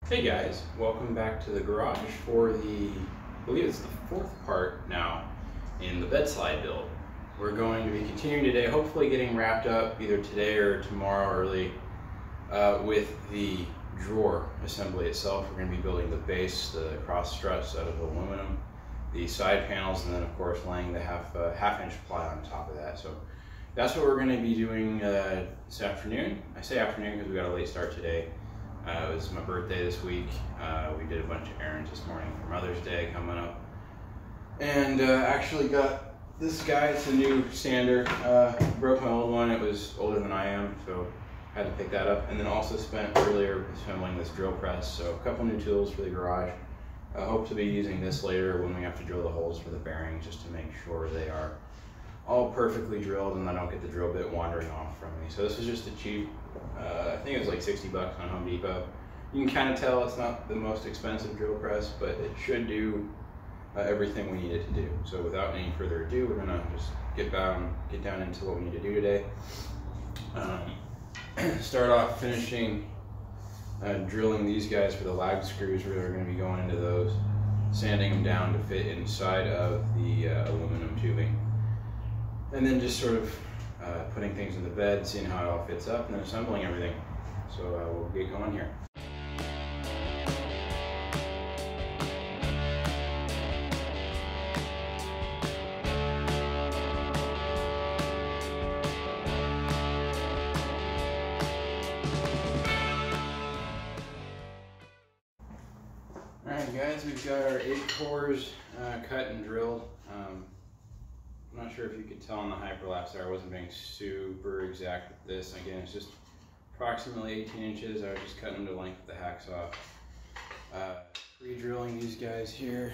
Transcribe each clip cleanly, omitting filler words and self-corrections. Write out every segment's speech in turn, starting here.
Hey guys, welcome back to the garage for I believe it's the fourth part now in the bed slide build. We're going to be continuing today, hopefully getting wrapped up either today or tomorrow early with the drawer assembly itself. We're going to be building the base, the cross struts out of aluminum, the side panels, and then of course laying the half-inch ply on top of that. So that's what we're going to be doing this afternoon. I say afternoon because we got a late start today. It was my birthday this week. We did a bunch of errands this morning for Mother's Day coming up. And actually got this guy, it's a new sander. Broke my old one, it was older than I am, so had to pick that up. And then also spent earlier assembling this drill press, so a couple new tools for the garage. I hope to be using this later when we have to drill the holes for the bearings, just to make sure they are all perfectly drilled and I don't get the drill bit wandering off from me. So this was just a cheap, I think it was like 60 bucks on Home Depot. You can kind of tell it's not the most expensive drill press, but it should do everything we need it to do. So without any further ado, we're gonna just get down into what we need to do today. Start off finishing drilling these guys for the lag screws. We're gonna be going into those, sanding them down to fit inside of the aluminum tubing. And then just sort of putting things in the bed, seeing how it all fits up, and then assembling everything. So we'll get going here. Alright guys, we've got our 8 cores cut and drilled. I'm not sure if you could tell on the hyperlapse there, I wasn't being super exact with this. Again, it's just approximately 18 inches. I was just cutting them to length with the hacksaw. Re-drilling these guys here,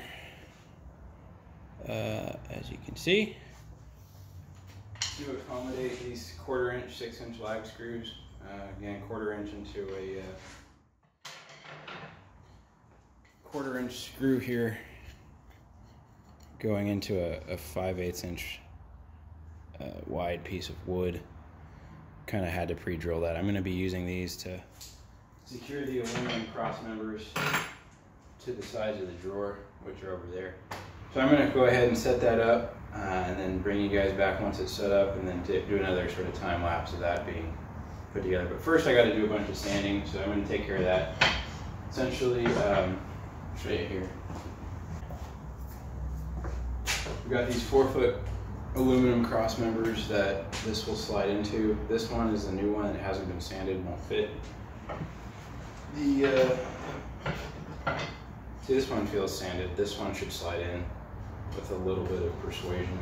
as you can see, to accommodate these 1/4 inch, 6 inch lag screws. Again, 1/4 inch into a 1/4 inch screw here, going into a 5/8 inch wide piece of wood. Kind of had to pre-drill that. I'm going to be using these to secure the aluminum cross members to the sides of the drawer, which are over there. So I'm going to go ahead and set that up and then bring you guys back once it's set up, and then do another sort of time lapse of that being put together. But first I got to do a bunch of sanding, so I'm going to take care of that. Essentially, I'll show you here. We've got these 4-foot aluminum cross members that this will slide into. This one is the new one, it hasn't been sanded, won't fit. See, this one feels sanded. This one should slide in with a little bit of persuasion.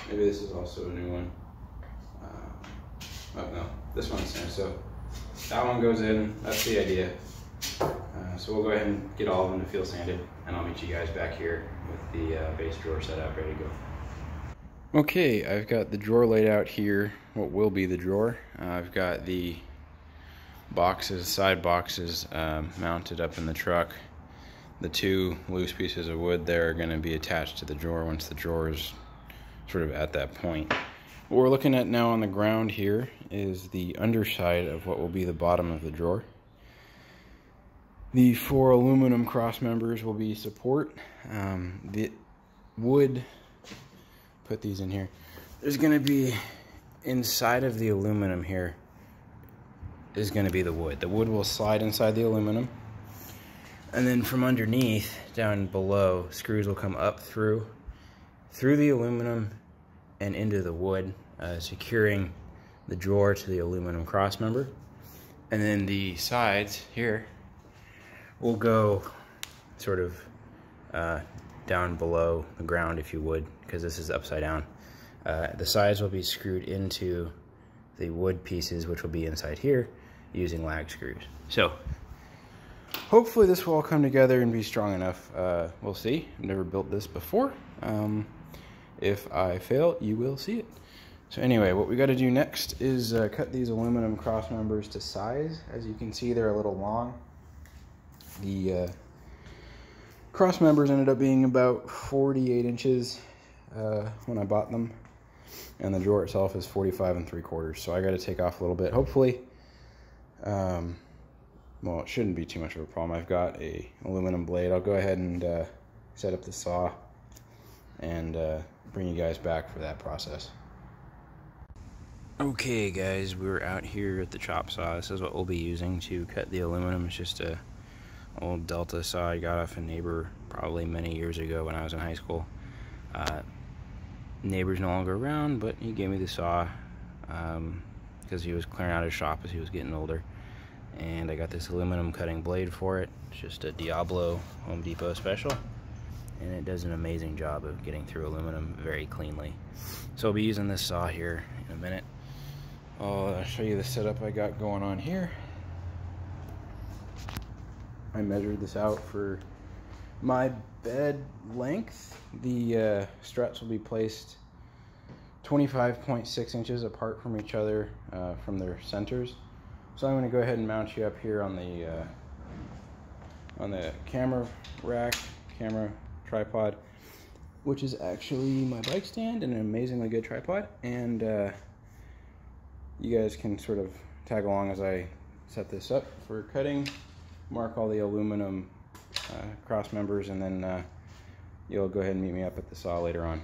Maybe this is also a new one. Oh no, this one's sanded. So that one goes in, that's the idea. So we'll go ahead and get all of them to feel sanded, and I'll meet you guys back here with the base drawer set up, ready to go. Okay, I've got the drawer laid out here, what will be the drawer. I've got the boxes, side boxes, mounted up in the truck. The 2 loose pieces of wood there are going to be attached to the drawer once the drawer is sort of at that point. What we're looking at now on the ground here is the underside of what will be the bottom of the drawer. The 4 aluminum cross members will be support. The wood, put these in here. There's going to be, inside of the aluminum here, is going to be the wood. The wood will slide inside the aluminum. And then from underneath, down below, screws will come up through the aluminum and into the wood, securing the drawer to the aluminum cross member. And then the sides here will go sort of down below the ground, if you would, because this is upside down. The sides will be screwed into the wood pieces, which will be inside here, using lag screws. So hopefully this will all come together and be strong enough. We'll see. I've never built this before. If I fail, you will see it. So anyway, what we got to do next is cut these aluminum cross members to size. As you can see, they're a little long. The cross members ended up being about 48 inches when I bought them, and the drawer itself is 45 3/4. So I got to take off a little bit. Hopefully Well, it shouldn't be too much of a problem. I've got a aluminum blade. I'll go ahead and set up the saw and bring you guys back for that process. Okay guys, we're out here at the chop saw. This is what we'll be using to cut the aluminum. It's just a old Delta saw I got off a neighbor probably many years ago when I was in high school. Neighbor's no longer around, but he gave me the saw because he was clearing out his shop as he was getting older. And I got this aluminum cutting blade for it. It's just a Diablo Home Depot special, and it does an amazing job of getting through aluminum very cleanly. So I'll be using this saw here in a minute. I'll show you the setup I got going on here. I measured this out for my bed length. The struts will be placed 25.6 inches apart from each other from their centers. So I'm going to go ahead and mount you up here on the camera rack, camera tripod, which is actually my bike stand and an amazingly good tripod. And you guys can sort of tag along as I set this up for cutting, mark all the aluminum cross members, and then you'll go ahead and meet me up at the saw later on.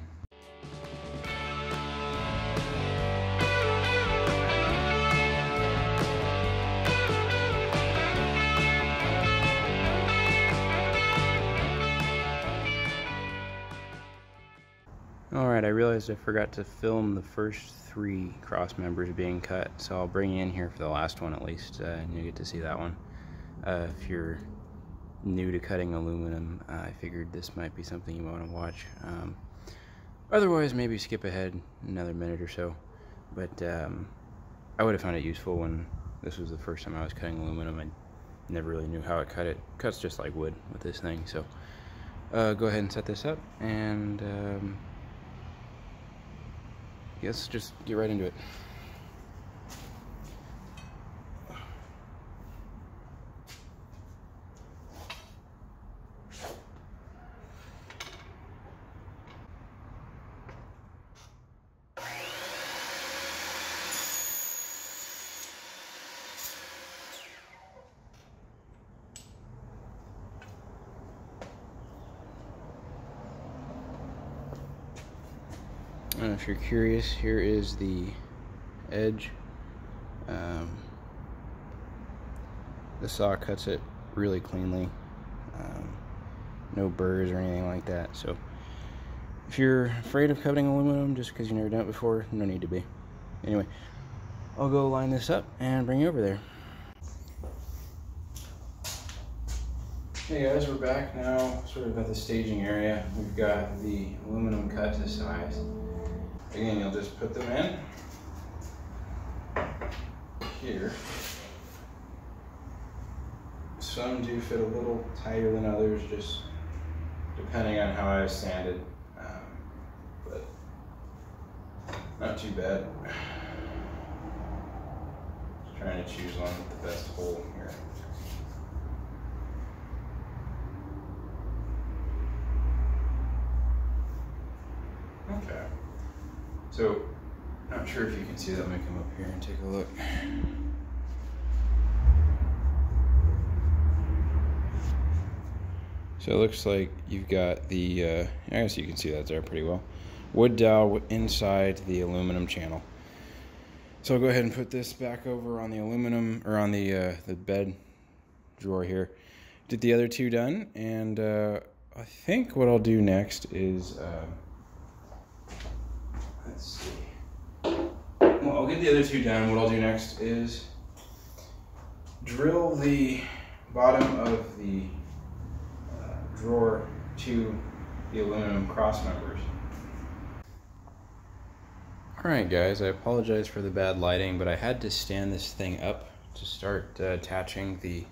Alright, I realized I forgot to film the first 3 cross members being cut, so I'll bring you in here for the last one at least, and you get to see that one. If you're new to cutting aluminum, I figured this might be something you want to watch. Otherwise, maybe skip ahead another minute or so, but I would have found it useful when this was the first time I was cutting aluminum. I never really knew how it cut. It cuts just like wood with this thing, so go ahead and set this up, and let's just get right into it. If you're curious, here is the edge. The saw cuts it really cleanly. No burrs or anything like that. So if you're afraid of cutting aluminum just because you've never done it before, no need to be. Anyway, I'll go line this up and bring you over there. Hey guys, we're back now, sort of at the staging area. We've got the aluminum cut to size. Again, you'll just put them in here. Some do fit a little tighter than others, just depending on how I sanded, but not too bad. Just trying to choose one with the best hole here. Okay. So, not sure if you can see that. Let me come up here and take a look. So it looks like you've got the, I guess you can see that there pretty well, wood dowel inside the aluminum channel. So I'll go ahead and put this back over on the aluminum, or on the bed drawer here. Did the other 2 done, and I think what I'll do next is, let's see. Well, I'll get the other 2 done. What I'll do next is drill the bottom of the drawer to the aluminum cross members. Alright guys, I apologize for the bad lighting, but I had to stand this thing up to start attaching the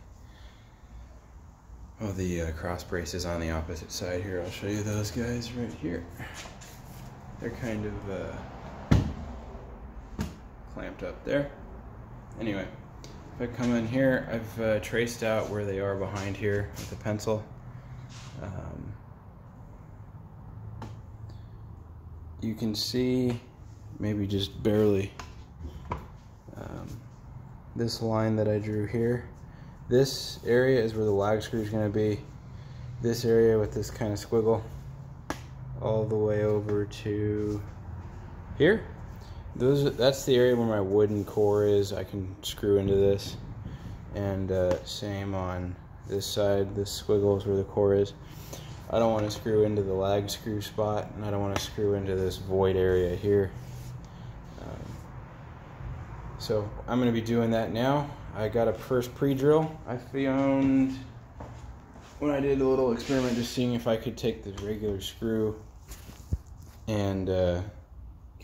cross braces on the opposite side here. I'll show you those guys right here. They're kind of clamped up there. Anyway, if I come in here, I've traced out where they are behind here with a pencil. You can see, maybe just barely, this line that I drew here. This area is where the lag screw is going to be. This area with this kind of squiggle all the way over to here. That's the area where my wooden core is. I can screw into this. And same on this side. This squiggle is where the core is. I don't want to screw into the lag screw spot, and I don't want to screw into this void area here. So I'm going to be doing that now. I got a first pre-drill I found when I did a little experiment just seeing if I could take the regular screw and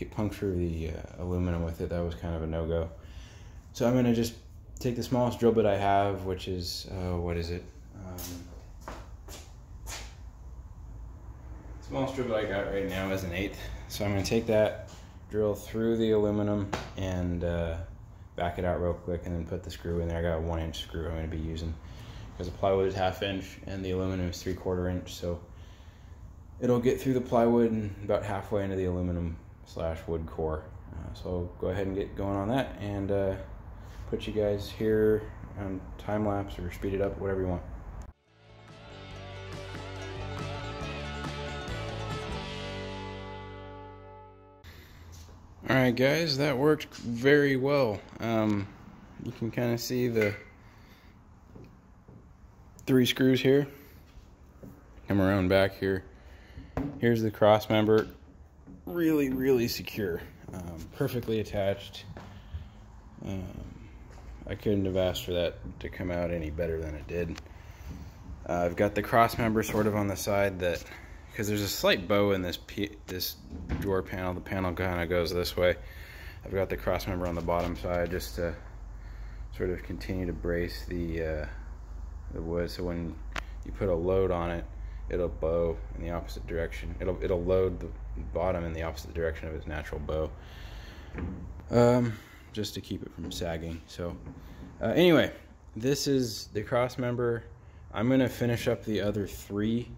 puncture the aluminum with it. That was kind of a no-go. So I'm going to just take the smallest drill bit I have, which is, what is it? Smallest drill bit I got right now is an 1/8. So I'm going to take that, drill through the aluminum, and back it out real quick, and then put the screw in there. I got a 1-inch screw I'm going to be using because the plywood is 1/2 inch and the aluminum is 3/4 inch. So it'll get through the plywood and about halfway into the aluminum / wood core. So I'll go ahead and get going on that and put you guys here on time lapse or speed it up, whatever you want. Alright guys, that worked very well. You can kind of see the 3 screws here. Come around back here. Here's the cross member. Really secure. Perfectly attached. I couldn't have asked for that to come out any better than it did. I've got the cross member sort of on the side that, because there's a slight bow in this drawer panel. The panel kind of goes this way. I've got the cross member on the bottom side just to sort of continue to brace the wood, so when you put a load on it, it'll bow in the opposite direction. It'll load the bottom in the opposite direction of its natural bow, just to keep it from sagging. So anyway, this is the cross member. I'm gonna finish up the other 3,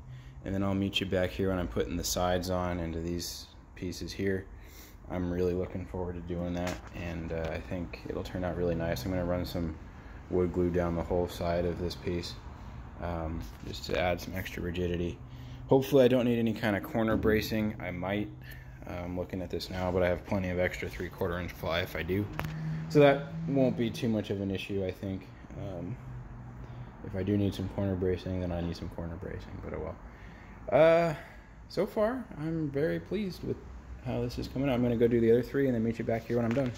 and then I'll meet you back here when I'm putting the sides on into these pieces here. I'm really looking forward to doing that, and I think it'll turn out really nice. I'm gonna run some wood glue down the whole side of this piece, just to add some extra rigidity. Hopefully I don't need any kind of corner bracing. I might. I'm looking at this now, but I have plenty of extra 3/4 inch ply if I do. So that won't be too much of an issue, I think. If I do need some corner bracing, then I need some corner bracing, but oh well. So far, I'm very pleased with how this is coming out. I'm going to go do the other 3 and then meet you back here when I'm done.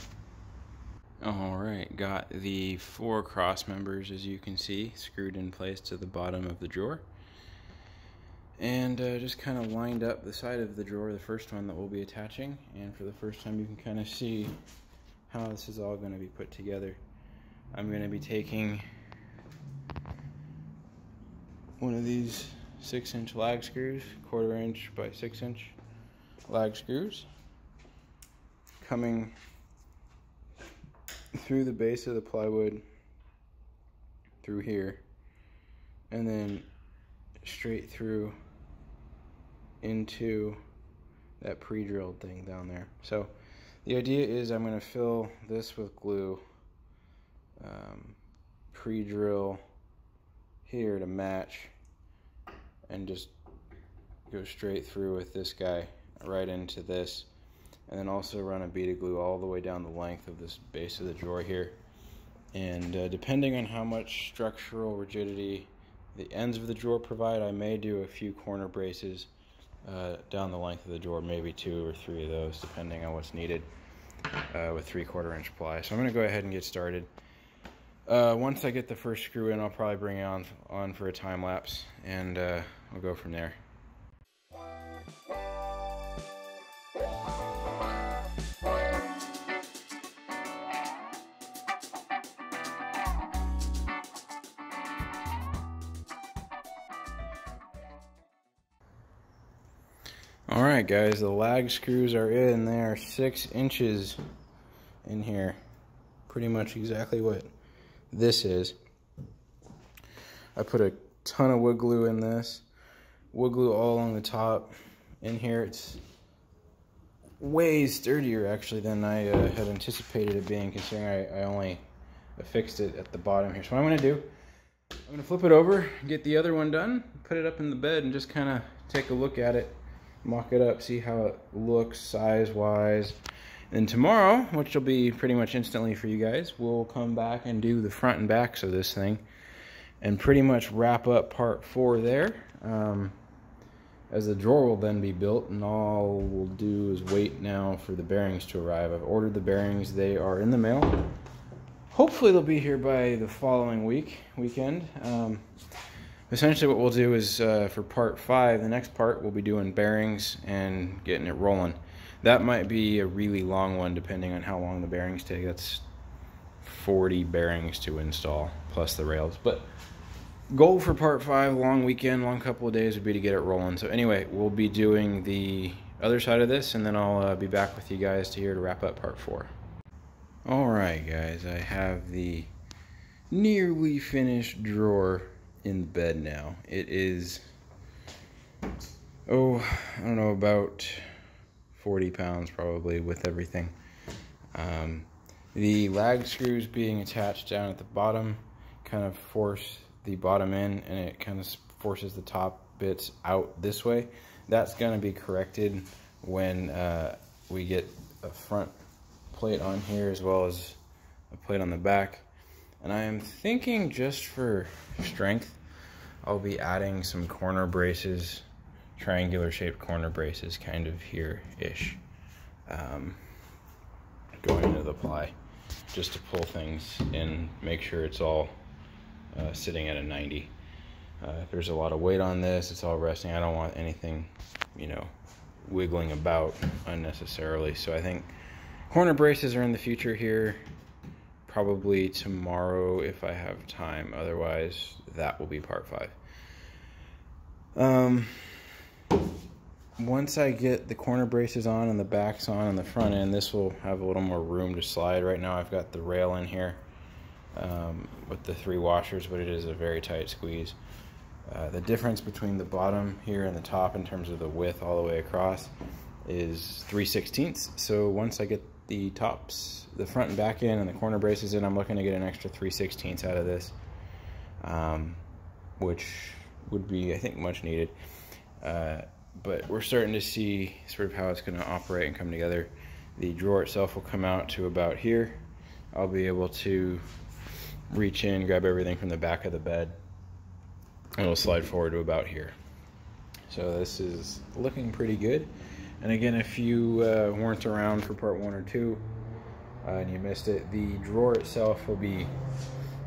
Alright, got the 4 cross members, as you can see, screwed in place to the bottom of the drawer. And just kind of lined up the side of the drawer, the first one that we'll be attaching. And for the first time you can kind of see how this is all going to be put together. I'm going to be taking one of these 6-inch lag screws, 1/4 inch by 6-inch lag screws, coming through the base of the plywood through here, and then straight through into that pre-drilled thing down there. So the idea is I'm going to fill this with glue, pre-drill here to match, and just go straight through with this guy right into this, and then also run a bead of glue all the way down the length of this base of the drawer here. And depending on how much structural rigidity the ends of the drawer provide, I may do a few corner braces down the length of the drawer, maybe 2 or 3 of those, depending on what's needed, with 3/4 inch ply. So I'm going to go ahead and get started. Once I get the first screw in, I'll probably bring it on for a time lapse, and we'll go from there. Alright guys, the lag screws are in. They are 6 inches in here. Pretty much exactly what this is. I put a ton of wood glue in this. Wood glue all along the top. In here it's way sturdier actually than I had anticipated it being, considering I only affixed it at the bottom here. So what I'm going to do, I'm going to flip it over, get the other one done, put it up in the bed, and just kind of take a look at it, mock it up, see how it looks size-wise. And tomorrow, which will be pretty much instantly for you guys, we'll come back and do the front and backs of this thing and pretty much wrap up part 4 there. As the drawer will then be built, and all we'll do is wait now for the bearings to arrive. I've ordered the bearings. They are in the mail. Hopefully they'll be here by the following weekend. Essentially what we'll do is for part 5, the next part, we'll be doing bearings and getting it rolling. That might be a really long one depending on how long the bearings take. That's 40 bearings to install plus the rails. But goal for part 5, long weekend, long couple of days, would be to get it rolling. So anyway, we'll be doing the other side of this, and then I'll be back with you guys to wrap up part 4. Alright guys, I have the nearly finished drawer in the bed now. It is, I don't know, about 40 pounds probably with everything. The lag screws being attached down at the bottom kind of force the bottom in, and it kind of forces the top bits out this way. That's going to be corrected when we get a front plate on here as well as a plate on the back. And I am thinking, just for strength, I'll be adding some corner braces, triangular shaped corner braces, kind of here-ish, going into the ply, just to pull things in, make sure it's all sitting at a 90. If there's a lot of weight on this, it's all resting. I don't want anything, wiggling about unnecessarily. So I think corner braces are in the future here, probably tomorrow if I have time. Otherwise, that will be part 5. Once I get the corner braces on and the backs on and the front end, this will have a little more room to slide. Right now I've got the rail in here with the 3 washers, but it is a very tight squeeze. The difference between the bottom here and the top in terms of the width all the way across is 3/16. So once I get the tops, the front and back in, and the corner braces in, I'm looking to get an extra 3/16 out of this, which would be, I think, much needed. But we're starting to see sort of how it's going to operate and come together. The drawer itself will come out to about here. I'll be able to reach in, grab everything from the back of the bed, and it'll slide forward to about here. So this is looking pretty good. And again, if you weren't around for part 1 or 2 and you missed it, the drawer itself will be,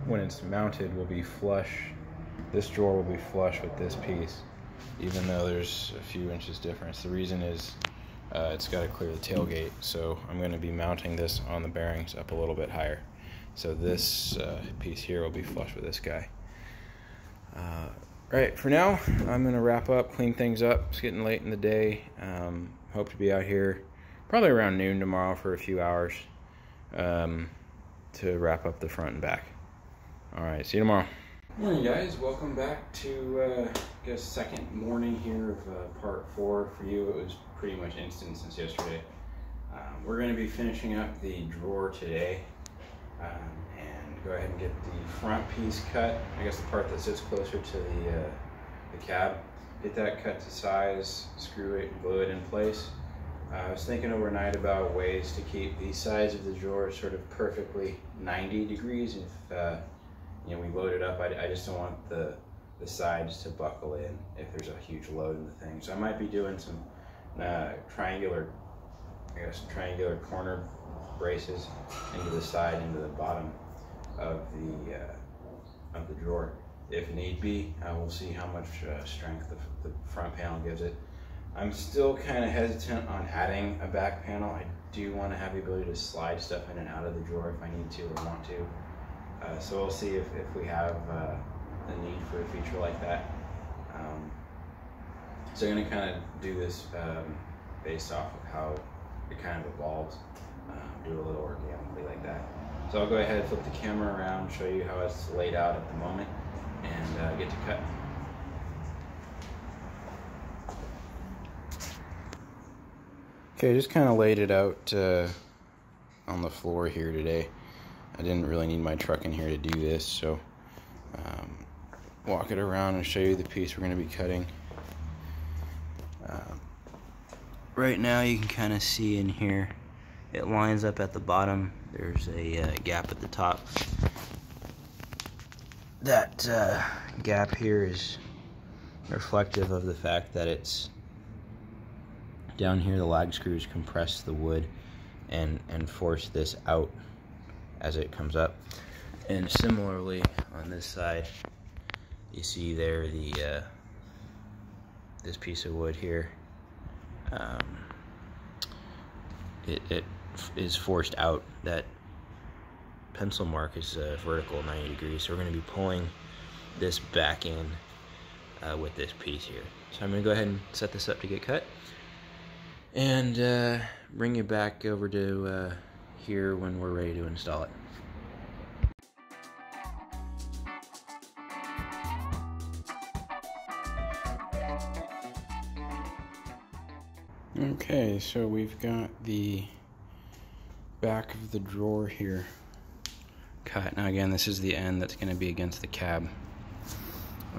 when it's mounted, will be flush. This drawer will be flush with this piece, even though there's a few inches difference. The reason is it's got to clear the tailgate, so I'm going to be mounting this on the bearings up a little bit higher. So this piece here will be flush with this guy. Right, for now, I'm going to wrap up, clean things up. It's getting late in the day. Hope to be out here probably around noon tomorrow for a few hours to wrap up the front and back. All right, see you tomorrow. Morning guys, welcome back to I guess second morning here of part 4. For you, it was pretty much instant since yesterday. We're going to be finishing up the drawer today and go ahead and get the front piece cut. I guess the part that sits closer to the cab. Get that cut to size, screw it, and glue it in place. I was thinking overnight about ways to keep the sides of the drawer sort of perfectly 90 degrees. If we load it up, I just don't want the sides to buckle in if there's a huge load in the thing. So I might be doing some triangular corner braces into the side, into the bottom of the drawer. If need be, we'll see how much strength the front panel gives it. I'm still kind of hesitant on adding a back panel. I do want to have the ability to slide stuff in and out of the drawer if I need to or want to. So we'll see if we have the need for a feature like that. So I'm going to kind of do this based off of how it kind of evolves. Do a little organically like that. So I'll go ahead and flip the camera around, show you how it's laid out at the moment, and get to cut. Okay, just kind of laid it out on the floor here today. I didn't really need my truck in here to do this, so walk it around and show you the piece we're going to be cutting. Right now you can kind of see in here, it lines up at the bottom. There's a gap at the top. That gap here is reflective of the fact that it's down here. The lag screws compress the wood and force this out as it comes up. And similarly on this side, you see there the this piece of wood here, it is forced out. That pencil mark is vertical 90 degrees, so we're going to be pulling this back in with this piece here. So I'm going to go ahead and set this up to get cut, and bring it back over to here when we're ready to install it. Okay, so we've got the back of the drawer here cut. Now again, this is the end that's going to be against the cab.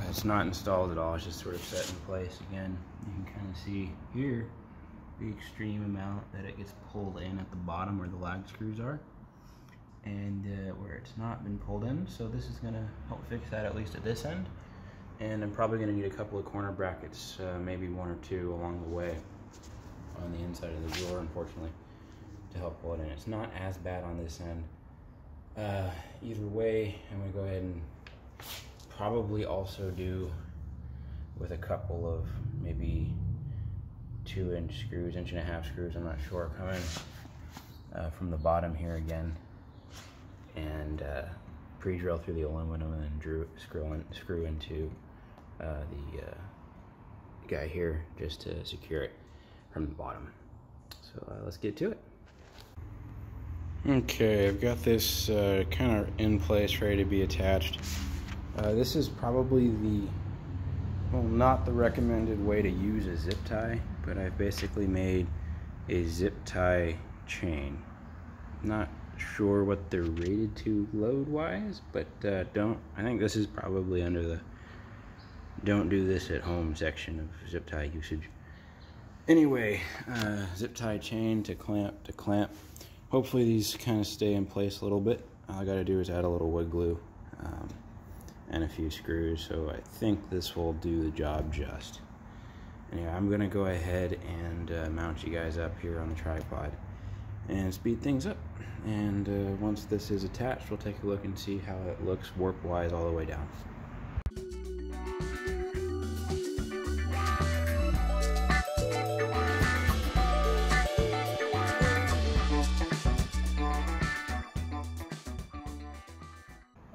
It's not installed at all, it's just sort of set in place. Again, you can kind of see here the extreme amount that it gets pulled in at the bottom where the lag screws are, and where it's not been pulled in. So this is going to help fix that, at least at this end. And I'm probably going to need a couple of corner brackets, maybe one or two along the way on the inside of the drawer, unfortunately, to help pull it in. It's not as bad on this end. Either way, I'm going to go ahead and probably also do with a couple of maybe 2-inch screws, 1.5-inch screws, I'm not sure, coming from the bottom here again, and pre-drill through the aluminum and then screw into the guy here just to secure it from the bottom. So let's get to it. Okay, I've got this kind of in place, ready to be attached. This is probably not the recommended way to use a zip tie, but I've basically made a zip tie chain. Not sure what they're rated to load-wise, but I think this is probably under the don't do this at home section of zip tie usage. Anyway, zip tie chain to clamp. Hopefully these kind of stay in place a little bit. All I gotta do is add a little wood glue and a few screws, so I think this will do the job just. Anyway, I'm gonna go ahead and mount you guys up here on the tripod and speed things up. And once this is attached, we'll take a look and see how it looks warp-wise all the way down.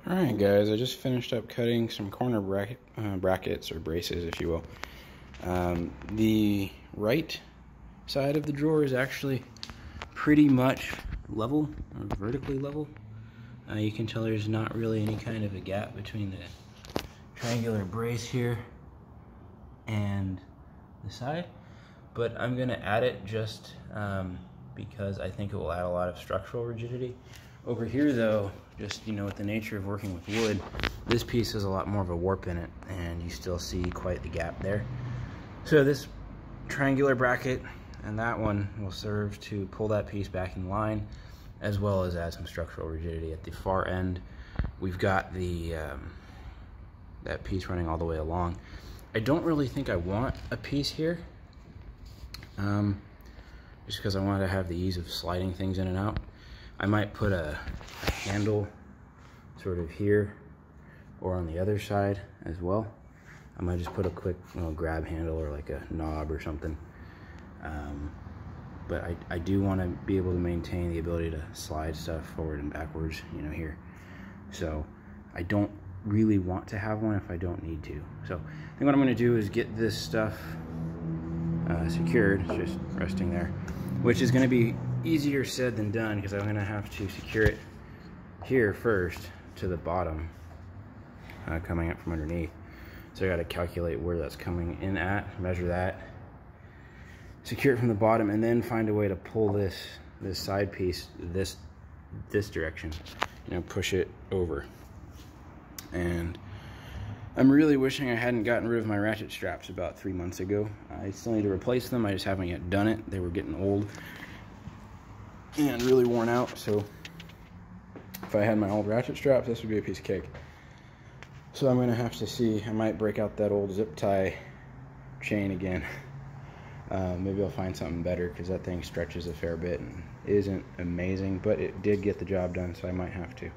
Alright guys, I just finished up cutting some corner brackets, or braces if you will. The right side of the drawer is actually pretty much level, or vertically level. You can tell there's not really any kind of a gap between the triangular brace here and the side, but I'm going to add it just because I think it will add a lot of structural rigidity. Over here though, just, you know, with the nature of working with wood, this piece has a lot more of a warp in it, and you still see quite the gap there. So this triangular bracket and that one will serve to pull that piece back in line, as well as add some structural rigidity. At the far end, we've got the that piece running all the way along. I don't really think I want a piece here, just because I want to have the ease of sliding things in and out. I might put a handle sort of here or on the other side as well. I might just put a quick grab handle or like a knob or something. But I do want to be able to maintain the ability to slide stuff forward and backwards, you know, here. So I don't really want to have one if I don't need to. So I think what I'm going to do is get this stuff secured. It's just resting there, which is going to be easier said than done, because I'm going to have to secure it here first to the bottom, coming up from underneath. So I got to calculate where that's coming in at, measure that, secure it from the bottom, and then find a way to pull this side piece this direction. push it over. And I'm really wishing I hadn't gotten rid of my ratchet straps about 3 months ago. I still need to replace them. I just haven't yet done it. They were getting old and really worn out. So if I had my old ratchet straps, this would be a piece of cake. So I'm gonna have to see. I might break out that old zip tie chain again. Maybe I'll find something better, because that thing stretches a fair bit and isn't amazing, but it did get the job done, so I might have to.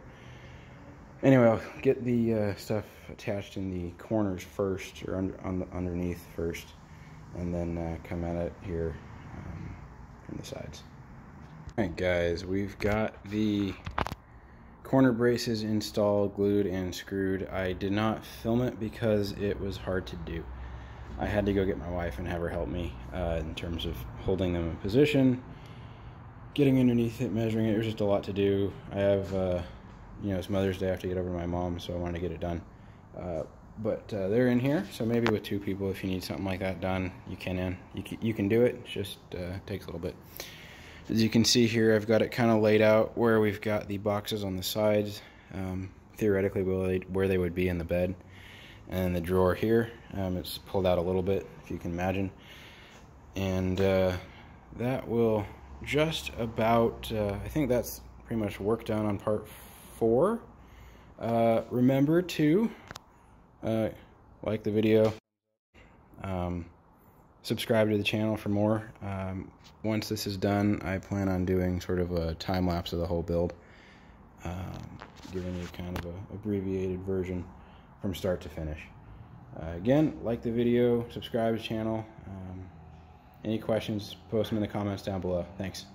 Anyway, I'll get the stuff attached in the corners first, or underneath first, and then come at it here from the sides. Alright guys, we've got the corner braces installed, glued, and screwed. I did not film it because it was hard to do. I had to go get my wife and have her help me in terms of holding them in position, getting underneath it, measuring it. It was just a lot to do. I have it's Mother's Day. I have to get over to my mom, so I wanted to get it done. But they're in here, so maybe with 2 people, if you need something like that done, you can do it. It just takes a little bit. As you can see here, I've got it kind of laid out where we've got the boxes on the sides, theoretically where they would be in the bed. And the drawer here, it's pulled out a little bit, if you can imagine. And that will just about, I think that's pretty much work done on part 4. Remember to like the video, subscribe to the channel for more. Once this is done, I plan on doing sort of a time lapse of the whole build, giving you kind of a abbreviated version from start to finish. Again, like the video, subscribe to the channel. Any questions, post them in the comments down below. Thanks.